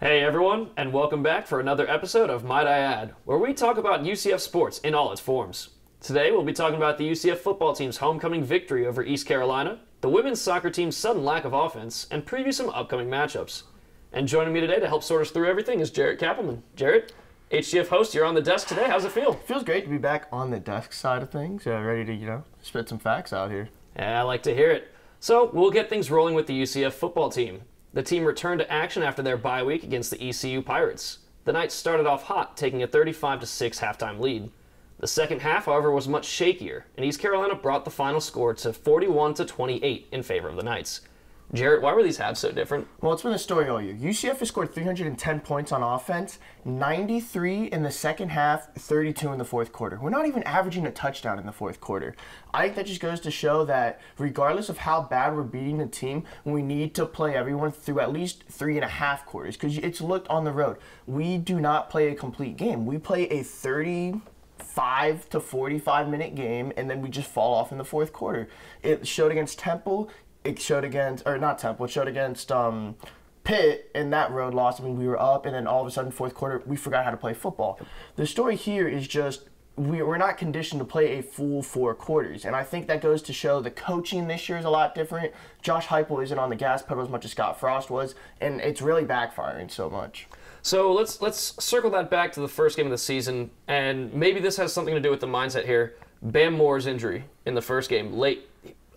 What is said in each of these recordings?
Hey everyone, and welcome back for another episode of Might I Add, where we talk about UCF sports in all its forms. Today we'll be talking about the UCF football team's homecoming victory over East Carolina, the women's soccer team's sudden lack of offense, and preview some upcoming matchups. And joining me today to help sort us through everything is Jaret Kappelman. Jaret, HCF host, you're on the desk today. How's it feel? Feels great to be back on the desk side of things, ready to, spit some facts out here. Yeah, I like to hear it. So we'll get things rolling with the UCF football team. The team returned to action after their bye week against the ECU Pirates. The Knights started off hot, taking a 35-6 halftime lead. The second half, however, was much shakier, and East Carolina brought the final score to 41-28 in favor of the Knights. Jaret, why were these halves so different? Well, it's been a story all year. UCF has scored 310 points on offense, 93 in the second half, 32 in the fourth quarter. We're not even averaging a touchdown in the fourth quarter. I think that just goes to show that regardless of how bad we're beating the team, we need to play everyone through at least 3.5 quarters because it's looked on the road. We do not play a complete game. We play a 35 to 45 minute game, and then we just fall off in the fourth quarter. It showed against Temple. It showed against, or not Temple, it showed against Pitt in that road loss. I mean, we were up, and then all of a sudden, fourth quarter, we forgot how to play football. The story here is just we're not conditioned to play a full 4 quarters, and I think that goes to show the coaching this year is a lot different. Josh Heupel isn't on the gas pedal as much as Scott Frost was, and it's really backfiring so much. So let's circle that back to the first game of the season, and maybe this has something to do with the mindset here. Bam Moore's injury in the first game, late.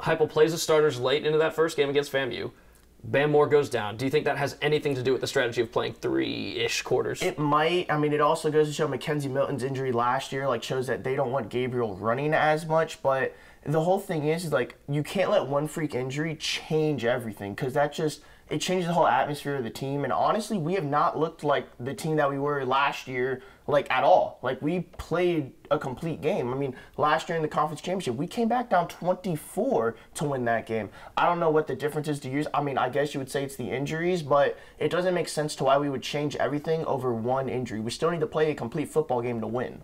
Heupel plays the starters late into that first game against FAMU. Bam Moore goes down. Do you think that has anything to do with the strategy of playing 3-ish quarters? It might. I mean, it also goes to show Mackenzie Milton's injury last year, shows that they don't want Gabriel running as much. But the whole thing is you can't let one freak injury change everything because it changes the whole atmosphere of the team. And honestly, we have not looked like the team that we were last year, at all. We played a complete game. I mean, last year in the conference championship, we came back down 24 to win that game. I don't know what the difference is to use. I mean, I guess you would say it's the injuries, but it doesn't make sense to why we would change everything over one injury. We still need to play a complete football game to win.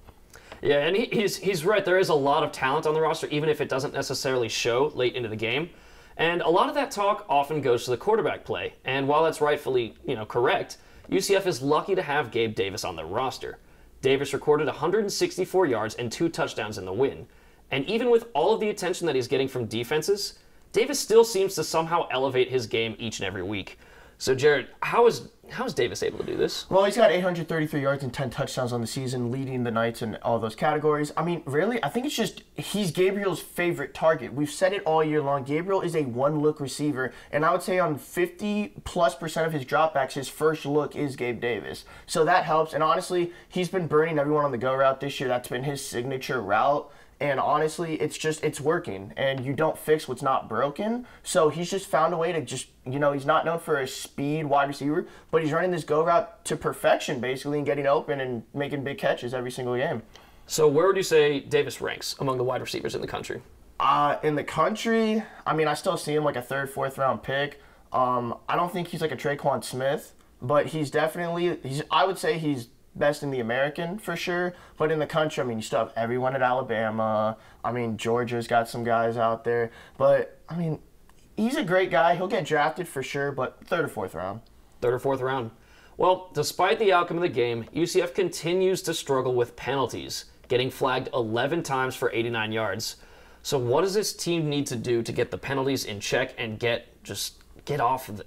Yeah, and he's right. There is a lot of talent on the roster, even if it doesn't necessarily show late into the game. And a lot of that talk often goes to the quarterback play. And while that's rightfully, correct, UCF is lucky to have Gabe Davis on the roster. Davis recorded 164 yards and 2 touchdowns in the win. And even with all of the attention that he's getting from defenses, Davis still seems to somehow elevate his game each and every week. So, Jaret, how is Davis able to do this? Well, he's got 833 yards and 10 touchdowns on the season, leading the Knights in all those categories. I mean, really, I think it's just he's Gabriel's favorite target. We've said it all year long. Gabriel is a one-look receiver, and I would say on 50+% of his dropbacks, his first look is Gabe Davis. So that helps, and honestly, he's been burning everyone on the go route this year. That's been his signature route. And honestly, it's working. And you don't fix what's not broken. So he's just found a way to he's not known for a speed wide receiver, but he's running this go route to perfection, basically, and getting open and making big catches every single game. So where would you say Davis ranks among the wide receivers in the country? In the country, I mean, I still see him like a 3rd, 4th round pick. I don't think he's like a Traquan Smith, but I would say he's best in the American for sure, but in the country, I mean, you still have everyone at Alabama. I mean, Georgia's got some guys out there, but I mean, he's a great guy. He'll get drafted for sure, but 3rd or 4th round. 3rd or 4th round. Well, despite the outcome of the game, UCF continues to struggle with penalties, getting flagged 11 times for 89 yards. So what does this team need to do to get the penalties in check and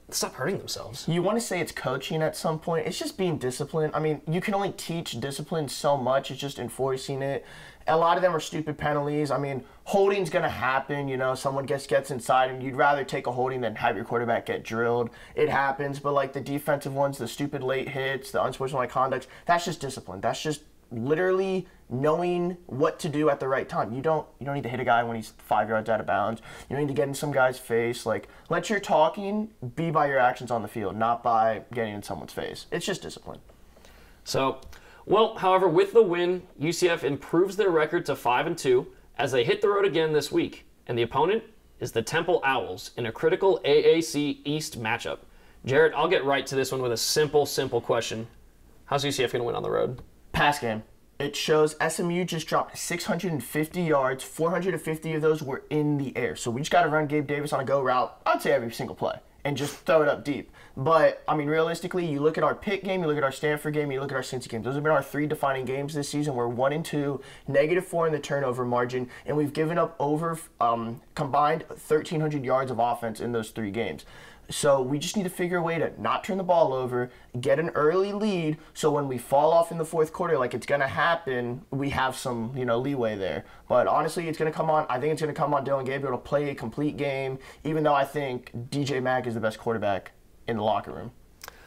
stop hurting themselves? You want to say it's coaching at some point. It's just being disciplined. I mean, you can only teach discipline so much. It's just enforcing it. A lot of them are stupid penalties. I mean, holding's going to happen. Someone gets inside, and you'd rather take a holding than have your quarterback get drilled. It happens, but the defensive ones, the stupid late hits, the unsportsmanlike conducts, that's just discipline. That's just literally knowing what to do at the right time. You don't need to hit a guy when he's 5 yards out of bounds. You don't need to get in some guy's face. Let your talking be by your actions on the field, not by getting in someone's face. It's just discipline. So, however, with the win, UCF improves their record to 5-2 as they hit the road again this week. And the opponent is the Temple Owls in a critical AAC East matchup. Jaret, I'll get right to this one with a simple question. How's UCF going to win on the road? Pass game. It shows SMU just dropped 650 yards. 450 of those were in the air. So we just got to run Gabe Davis on a go route, I'd say every single play. and just throw it up deep. But, I mean, realistically, you look at our Pitt game, you look at our Stanford game, you look at our Cincy game. Those have been our 3 defining games this season. We're 1-2, -4 in the turnover margin, and we've given up over combined 1,300 yards of offense in those 3 games. So we just need to figure a way to not turn the ball over, get an early lead, so when we fall off in the fourth quarter, like it's going to happen, we have some, leeway there. But honestly, it's going to come on. I think it's going to come on Dillon Gabriel to play a complete game, even though I think DJ Mack is the best quarterback in the locker room.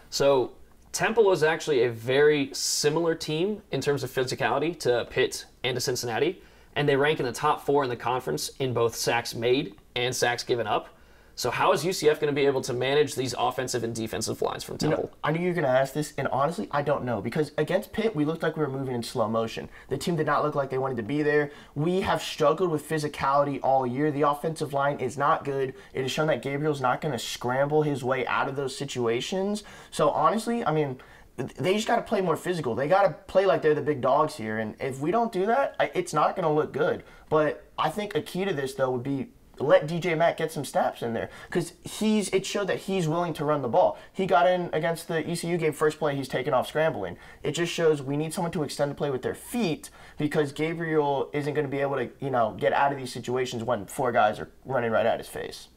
So Temple was actually a very similar team in terms of physicality to Pitt and to Cincinnati, and they rank in the top 4 in the conference in both sacks made and sacks given up. So how is UCF going to be able to manage these offensive and defensive lines from Temple? I knew you were going to ask this, and honestly, I don't know. Because against Pitt, we looked like we were moving in slow motion. The team did not look like they wanted to be there. We have struggled with physicality all year. The offensive line is not good. It has shown that Gabriel's not going to scramble his way out of those situations. So honestly, I mean, they just got to play more physical. They got to play like they're the big dogs here. And if we don't do that, it's not going to look good. But I think a key to this, though, would be let DJ Mack get some snaps in there, because it showed that he's willing to run the ball. He got in against the ECU game, first play, he's taken off scrambling. It just shows we need someone to extend the play with their feet, because Gabriel isn't going to be able to, get out of these situations when 4 guys are running right at his face.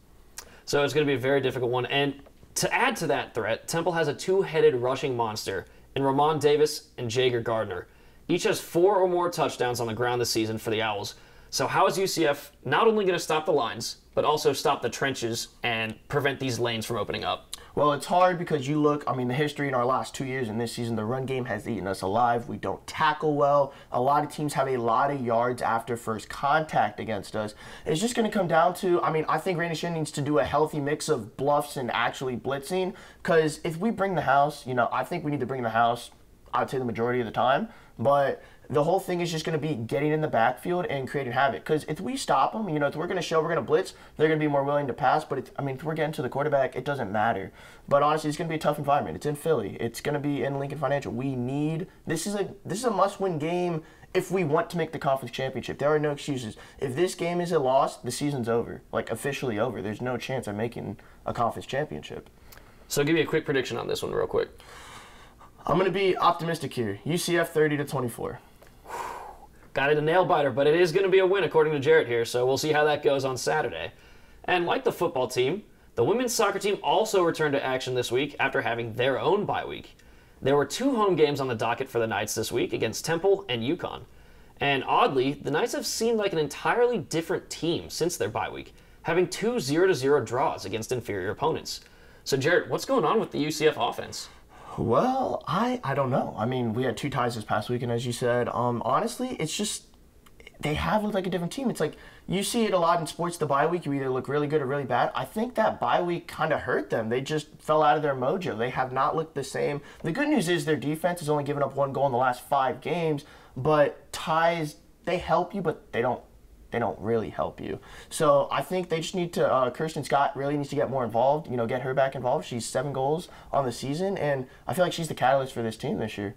So it's going to be a very difficult one. And to add to that threat, Temple has a 2-headed rushing monster in Ramon Davis and Jager Gardner. Each has 4 or more touchdowns on the ground this season for the Owls. So how is UCF not only going to stop the lines, but also stop the trenches and prevent these lanes from opening up? Well, it's hard because you look, the history in our last 2 years in this season, the run game has eaten us alive. We don't tackle well. A lot of teams have a lot of yards after first contact against us. It's just going to come down to, I think Randy Shin needs to do a healthy mix of bluffs and actually blitzing, because if we bring the house, I think we need to bring the house, I'd say the majority of the time, but the whole thing is just going to be getting in the backfield and creating havoc. Because if we stop them, if we're going to show we're going to blitz, they're going to be more willing to pass. But, if we're getting to the quarterback, it doesn't matter. But honestly, it's going to be a tough environment. It's in Philly. It's going to be in Lincoln Financial. This is a must-win game if we want to make the conference championship. There are no excuses. If this game is a loss, the season's over. Officially over. There's no chance of making a conference championship. So give me a quick prediction on this one real quick. I'm going to be optimistic here. UCF 30-24. Got it, a nail biter, but it is going to be a win according to Jarrett here, so we'll see how that goes on Saturday. And like the football team, the women's soccer team also returned to action this week after having their own bye week. There were 2 home games on the docket for the Knights this week against Temple and UConn. And oddly, the Knights have seemed like an entirely different team since their bye week, having 2 0-0 draws against inferior opponents. So Jarrett, what's going on with the UCF offense? Well, I don't know. We had 2 ties this past weekend, as you said. Honestly, it's just they have looked like a different team. It's like you see it a lot in sports. The bye week, you either look really good or really bad. I think that bye week kind of hurt them. They just fell out of their mojo. They have not looked the same. The good news is their defense has only given up 1 goal in the last 5 games. But ties, they help you, but they don't really help you. So I think they just need to, Kirsten Scott really needs to get more involved, get her back involved. She's 7 goals on the season, and I feel like she's the catalyst for this team this year.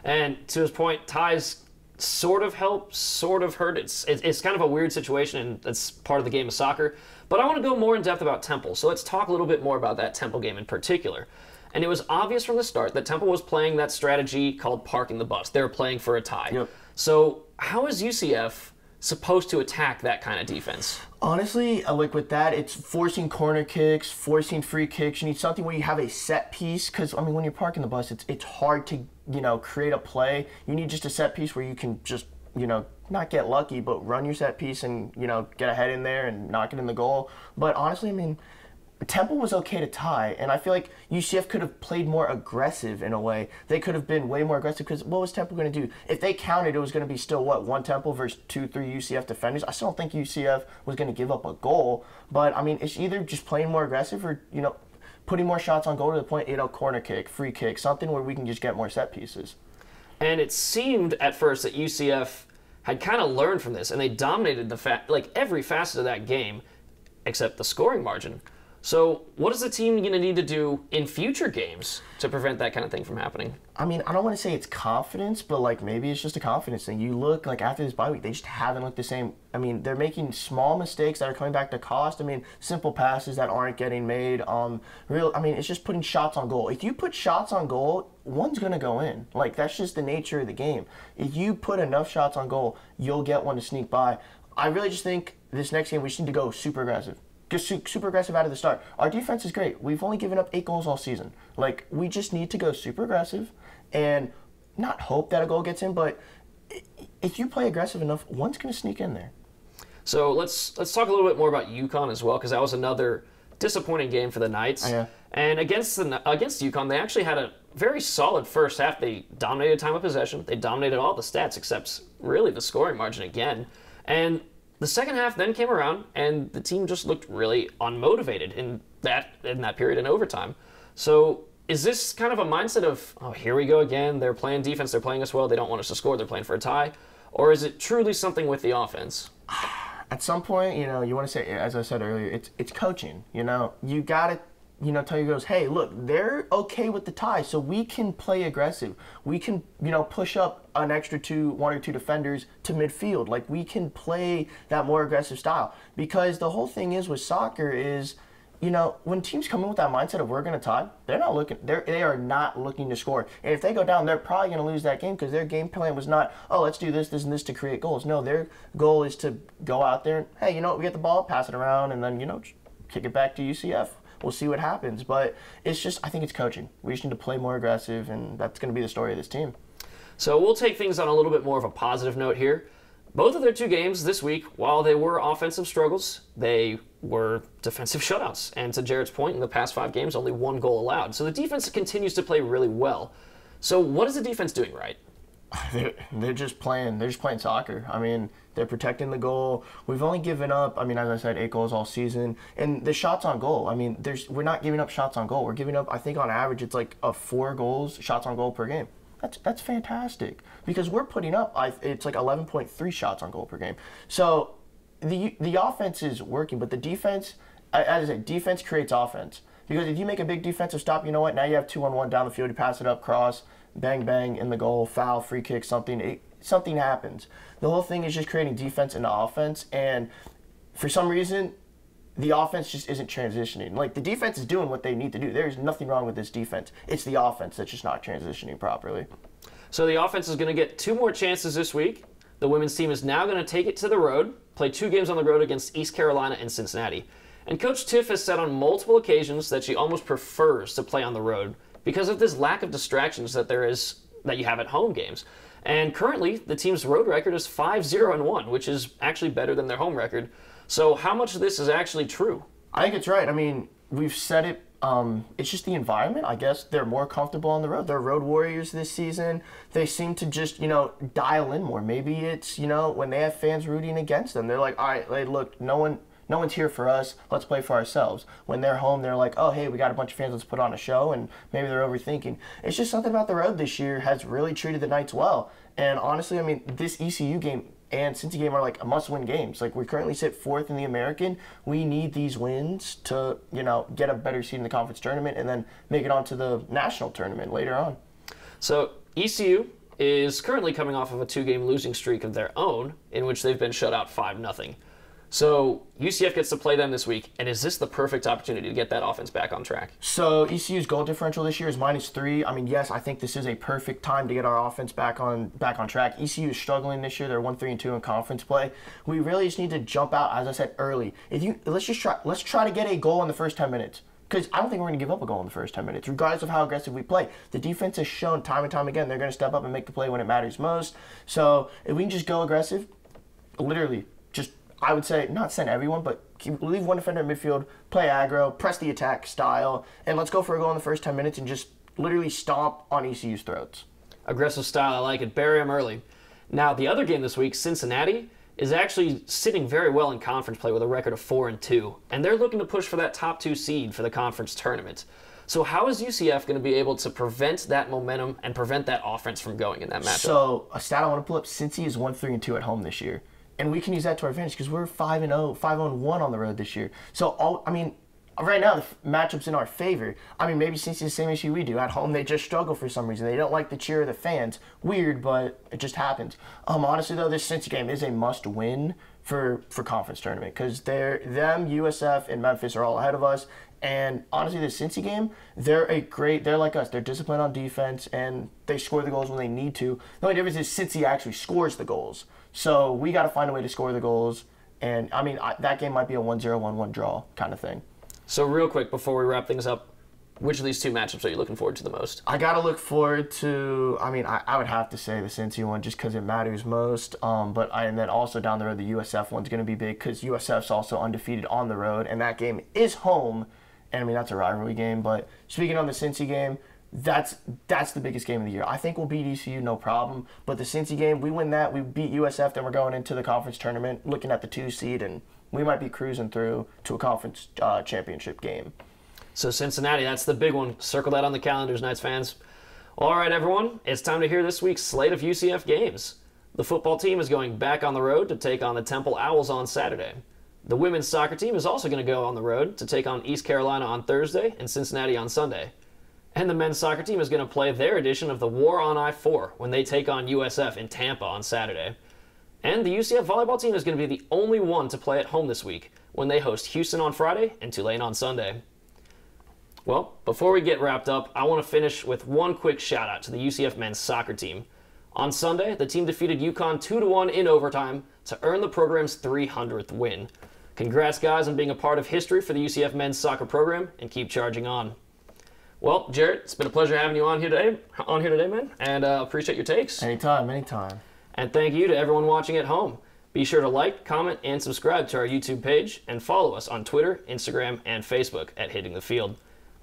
And to his point, ties sort of help, sort of hurt. It's kind of a weird situation, and that's part of the game of soccer. But I want to go more in depth about Temple. So let's talk a little bit more about that Temple game in particular. And it was obvious from the start that Temple was playing that strategy called parking the bus. They were playing for a tie. Yep. So how is UCF supposed to attack that kind of defense? Honestly, with that, it's forcing corner kicks, forcing free kicks. You need something where you have a set piece, because when you're parking the bus, it's hard to create a play. You need just a set piece where you can just not get lucky, but run your set piece and get a head in there and knock it in the goal. But honestly, Temple was okay to tie, and I feel like UCF could have played more aggressive in a way. They could have been way more aggressive, because what was Temple going to do? If they counted, it was going to be still, 1 Temple versus 2-3 UCF defenders. I still don't think UCF was going to give up a goal, but, it's either just playing more aggressive or, putting more shots on goal to the point, corner kick, free kick, something where we can just get more set pieces. And it seemed at first that UCF had kind of learned from this, and they dominated every facet of that game except the scoring margin. So what is the team going to need to do in future games to prevent that kind of thing from happening? I mean, I don't want to say it's confidence, but like maybe it's just a confidence thing. You look like after this bye week, they just haven't looked the same. I mean, they're making small mistakes that are coming back to cost. I mean, simple passes that aren't getting made. I mean, it's just putting shots on goal. If you put shots on goal, one's gonna go in. Like that's just the nature of the game. If you put enough shots on goal, you'll get one to sneak by. I really just think this next game we just need to go super aggressive. Just super aggressive out of the start. Our defense is great. We've only given up 8 goals all season. Like, we just need to go super aggressive and not hope that a goal gets in, but if you play aggressive enough, one's going to sneak in there. So let's talk a little bit more about UConn as well, because that was another disappointing game for the Knights. Yeah. And against UConn, they actually had a very solid first half. They dominated time of possession. They dominated all the stats except really the scoring margin again. And the second half then came around, and the team just looked really unmotivated in that period in overtime. So is this kind of a mindset of, oh, here we go again, they're playing defense, they're playing us well, they don't want us to score, they're playing for a tie? Or is it truly something with the offense? At some point, you want to say, as I said earlier, it's coaching. You got to tell your girls, hey, look, they're okay with the tie, so we can play aggressive. We can, push up an extra 1 or 2 defenders to midfield. Like, we can play that more aggressive style. Because the whole thing is with soccer is, when teams come in with that mindset of we're going to tie, they are not looking to score. And if they go down, they're probably going to lose that game because their game plan was not, oh, let's do this, this, and this to create goals. No, their goal is to go out there and, hey, we get the ball, pass it around, and then, kick it back to UCF. We'll see what happens. But it's just, I think it's coaching. We just need to play more aggressive, and that's going to be the story of this team. So we'll take things on a little bit more of a positive note here. Both of their 2 games this week, while they were offensive struggles, they were defensive shutouts. And to Jaret's point, in the past 5 games, only 1 goal allowed. So the defense continues to play really well. So what is the defense doing right? They're just playing soccer. I mean, they're protecting the goal. We've only given up, as I said, 8 goals all season. And the shots on goal, we're not giving up shots on goal. We're giving up, I think on average, it's like 4 goals, shots on goal per game. That's fantastic because we're putting up, it's like 11.3 shots on goal per game. So the offense is working, but the defense, as I said, defense creates offense. Because if you make a big defensive stop, you know what? Now you have 2-on-1 down the field. You pass it up, cross, bang, bang, in the goal, foul, free kick, something happens. The whole thing is just creating defense into offense, and for some reason, the offense just isn't transitioning. Like, the defense is doing what they need to do. There's nothing wrong with this defense. It's the offense that's just not transitioning properly. So the offense is going to get 2 more chances this week. The women's team is now going to take it to the road, play 2 games on the road against East Carolina and Cincinnati. And Coach Tiff has said on multiple occasions that she almost prefers to play on the road because of this lack of distractions that you have at home games. And currently, the team's road record is 5-0-1, which is actually better than their home record. So how much of this is actually true? I think it's right. We've said it. It's just the environment. I guess they're more comfortable on the road. They're road warriors this season. They seem to just, dial in more. Maybe it's, when they have fans rooting against them, they're like, all right, look, no one's here for us. Let's play for ourselves. When they're home, they're like, oh, hey, we got a bunch of fans. Let's put on a show. And maybe they're overthinking. It's just something about the road this year has really treated the Knights well. And honestly, this ECU game and Cincy game are like a must-win games. Like, we currently sit 4th in the American. We need these wins to, get a better seed in the conference tournament and then make it onto the national tournament later on. So ECU is currently coming off of a 2-game losing streak of their own in which they've been shut out 5-0. So UCF gets to play them this week, and is this the perfect opportunity to get that offense back on track? So ECU's goal differential this year is -3. Yes, I think this is a perfect time to get our offense back on track. ECU is struggling this year. They're 1-3-2 in conference play. We really just need to jump out, as I said early. Let's try to get a goal in the first 10 minutes. Because I don't think we're going to give up a goal in the first 10 minutes, regardless of how aggressive we play. The defense has shown time and time again they're going to step up and make the play when it matters most. So if we can just go aggressive, literally, I would say not send everyone, but leave one defender in midfield, play aggro, press the attack style, and let's go for a goal in the first 10 minutes and just literally stomp on ECU's throats. Aggressive style, I like it. Bury them early. Now, the other game this week, Cincinnati, is actually sitting very well in conference play with a record of 4-2, and they're looking to push for that top 2 seed for the conference tournament. So how is UCF going to be able to prevent that momentum and prevent that offense from going in that matchup? So a stat I want to pull up, Cincy is 1-3-2 at home this year. And we can use that to our advantage because we're 5-0, 5-1 on the road this year. So right now, the matchup's in our favor. I mean, maybe Cincy's the same issue we do. At home, they just struggle for some reason. They don't like the cheer of the fans. Weird, but it just happens. Honestly, though, this Cincy game is a must-win for conference tournament because USF, and Memphis are all ahead of us. And honestly, the Cincy game, they're like us. They're disciplined on defense, and they score the goals when they need to. The only difference is Cincy actually scores the goals. So we got to find a way to score the goals. And, I mean, that game might be a 1-0, 1-1 draw kind of thing. So real quick, before we wrap things up, which of these two matchups are you looking forward to the most? I got to look forward to, I mean, I would have to say the Cincy one just because it matters most. And then also down the road, the USF one's going to be big because USF's also undefeated on the road, and that game is home. And, I mean, that's a rivalry game. But speaking on the Cincy game, that's the biggest game of the year. I think we'll beat ECU, no problem. But the Cincy game, we win that, we beat USF, then we're going into the conference tournament, looking at the 2 seed, and we might be cruising through to a conference championship game. So Cincinnati, that's the big one. Circle that on the calendars, Knights fans. All right, everyone, it's time to hear this week's slate of UCF games. The football team is going back on the road to take on the Temple Owls on Saturday. The women's soccer team is also going to go on the road to take on East Carolina on Thursday and Cincinnati on Sunday. And the men's soccer team is going to play their edition of the War on I-4 when they take on USF in Tampa on Saturday. And the UCF volleyball team is going to be the only one to play at home this week when they host Houston on Friday and Tulane on Sunday. Well, before we get wrapped up, I want to finish with one quick shout out to the UCF men's soccer team. On Sunday, the team defeated UConn 2-1 in overtime to earn the program's 300th win. Congrats, guys, on being a part of history for the UCF men's soccer program, and keep charging on. Well, Jaret, it's been a pleasure having you on here today, man, and appreciate your takes. Anytime, anytime. And thank you to everyone watching at home. Be sure to like, comment, and subscribe to our YouTube page, and follow us on Twitter, Instagram, and Facebook at Hitting the Field.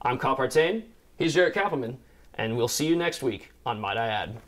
I'm Partain, he's Jaret Kappelman, and we'll see you next week on Might I Add.